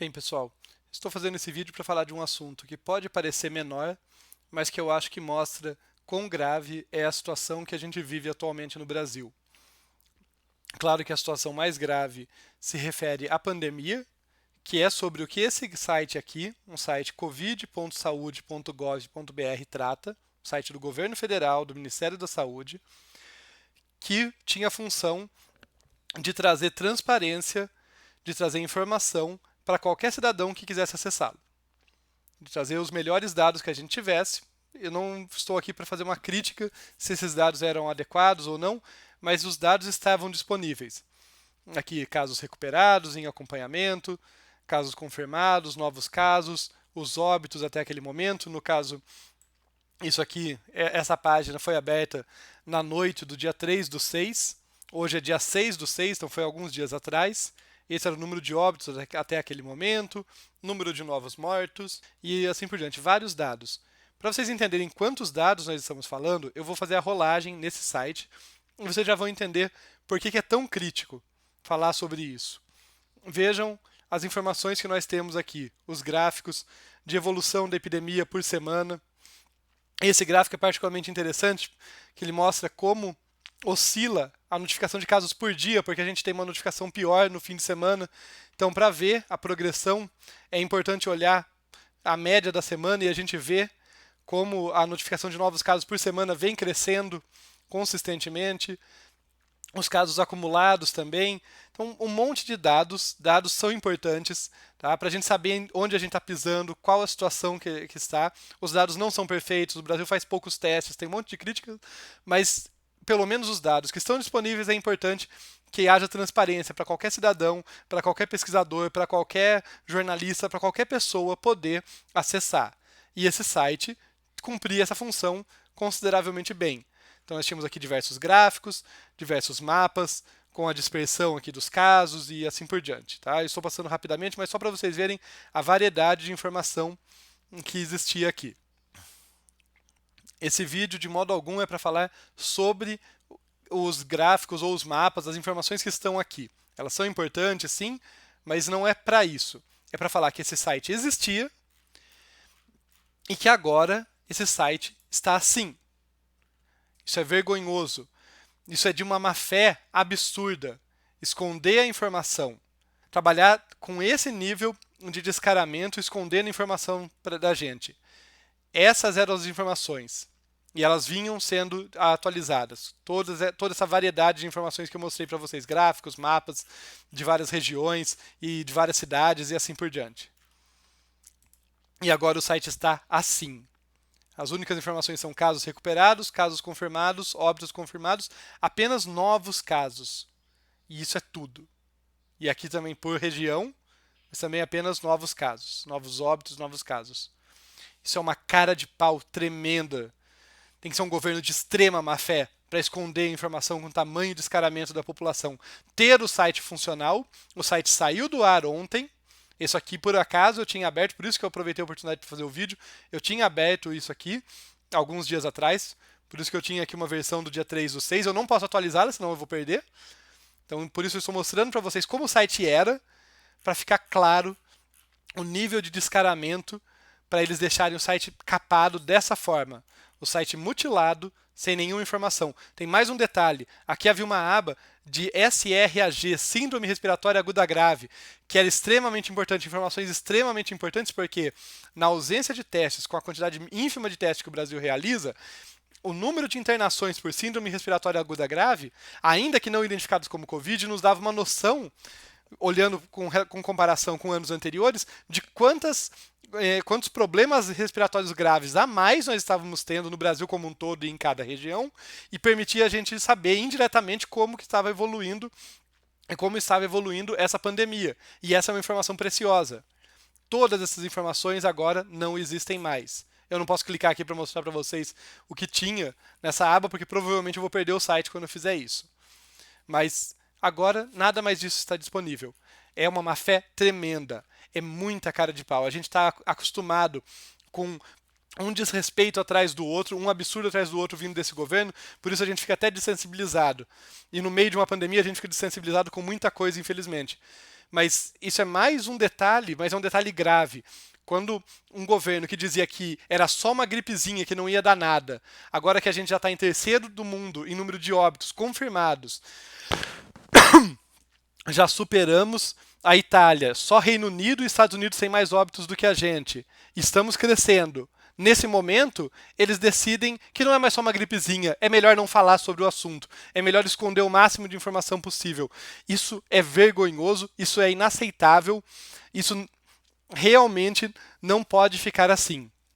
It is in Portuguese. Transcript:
Bem, pessoal, estou fazendo esse vídeo para falar de um assunto que pode parecer menor, mas que eu acho que mostra quão grave é a situação que a gente vive atualmente no Brasil. Claro que a situação mais grave se refere à pandemia, que é sobre o que esse site aqui, um site covid.saude.gov.br trata, site do governo federal, do Ministério da Saúde, que tinha a função de trazer transparência, de trazer informação para qualquer cidadão que quisesse acessá-lo, de trazer os melhores dados que a gente tivesse. Eu não estou aqui para fazer uma crítica se esses dados eram adequados ou não, mas os dados estavam disponíveis. Aqui, casos recuperados em acompanhamento, casos confirmados, novos casos, os óbitos até aquele momento. No caso, isso aqui, essa página foi aberta na noite do dia 3/6. Hoje é dia 6/6, então foi alguns dias atrás. Esse era o número de óbitos até aquele momento, número de novos mortos e assim por diante, vários dados. Para vocês entenderem quantos dados nós estamos falando, eu vou fazer a rolagem nesse site e vocês já vão entender por que é tão crítico falar sobre isso. Vejam as informações que nós temos aqui, os gráficos de evolução da epidemia por semana. Esse gráfico é particularmente interessante, que ele mostra como oscila a notificação de casos por dia, porque a gente tem uma notificação pior no fim de semana. Então, para ver a progressão, é importante olhar a média da semana e a gente vê como a notificação de novos casos por semana vem crescendo consistentemente. Os casos acumulados também. Então, um monte de dados. Dados são importantes, tá? Para a gente saber onde a gente está pisando, qual a situação que está. Os dados não são perfeitos, o Brasil faz poucos testes, tem um monte de críticas, mas pelo menos os dados que estão disponíveis é importante que haja transparência para qualquer cidadão, para qualquer pesquisador, para qualquer jornalista, para qualquer pessoa poder acessar. E esse site cumpria essa função consideravelmente bem. Então nós tínhamos aqui diversos gráficos, diversos mapas, com a dispersão aqui dos casos e assim por diante. Tá? Eu estou passando rapidamente, mas só para vocês verem a variedade de informação que existia aqui. Esse vídeo, de modo algum, é para falar sobre os gráficos ou os mapas, as informações que estão aqui. Elas são importantes, sim, mas não é para isso. É para falar que esse site existia e que agora esse site está assim. Isso é vergonhoso. Isso é de uma má-fé absurda. Esconder a informação. Trabalhar com esse nível de descaramento, escondendo a informação da gente. Essas eram as informações. E elas vinham sendo atualizadas. Toda essa variedade de informações que eu mostrei para vocês. Gráficos, mapas de várias regiões e de várias cidades e assim por diante. E agora o site está assim. As únicas informações são casos recuperados, casos confirmados, óbitos confirmados, apenas novos casos. E isso é tudo. E aqui também por região, mas também apenas novos casos, novos óbitos, novos casos. Isso é uma cara de pau tremenda. Tem que ser um governo de extrema má-fé para esconder a informação com tamanho descaramento da população. Ter o site funcional, o site saiu do ar ontem. Isso aqui, por acaso, eu tinha aberto, por isso que eu aproveitei a oportunidade de fazer o vídeo. Eu tinha aberto isso aqui alguns dias atrás, por isso que eu tinha aqui uma versão do dia 3/6. Eu não posso atualizá-la, senão eu vou perder. Então, por isso eu estou mostrando para vocês como o site era, para ficar claro o nível de descaramento, para eles deixarem o site capado dessa forma. O site mutilado, sem nenhuma informação. Tem mais um detalhe. Aqui havia uma aba de SRAG, Síndrome Respiratória Aguda Grave, que era extremamente importante, informações extremamente importantes, porque na ausência de testes, com a quantidade ínfima de testes que o Brasil realiza, o número de internações por síndrome respiratória aguda grave, ainda que não identificados como Covid, nos dava uma noção, olhando com comparação com anos anteriores, de quantos problemas respiratórios graves a mais nós estávamos tendo no Brasil como um todo e em cada região, e permitia a gente saber indiretamente como que estava evoluindo e como estava evoluindo essa pandemia. E essa é uma informação preciosa. Todas essas informações agora não existem mais. Eu não posso clicar aqui para mostrar para vocês o que tinha nessa aba, porque provavelmente eu vou perder o site quando eu fizer isso. Mas agora nada mais disso está disponível. É uma má-fé tremenda. É muita cara de pau. A gente está acostumado com um desrespeito atrás do outro, um absurdo atrás do outro vindo desse governo, por isso a gente fica até desensibilizado. E no meio de uma pandemia a gente fica desensibilizado com muita coisa, infelizmente. Mas isso é mais um detalhe, mas é um detalhe grave. Quando um governo que dizia que era só uma gripezinha, que não ia dar nada, agora que a gente já está em terceiro do mundo em número de óbitos confirmados, já superamos a Itália. Só Reino Unido e Estados Unidos têm mais óbitos do que a gente. Estamos crescendo. Nesse momento, eles decidem que não é mais só uma gripezinha, é melhor não falar sobre o assunto, é melhor esconder o máximo de informação possível. Isso é vergonhoso, isso é inaceitável, isso realmente não pode ficar assim.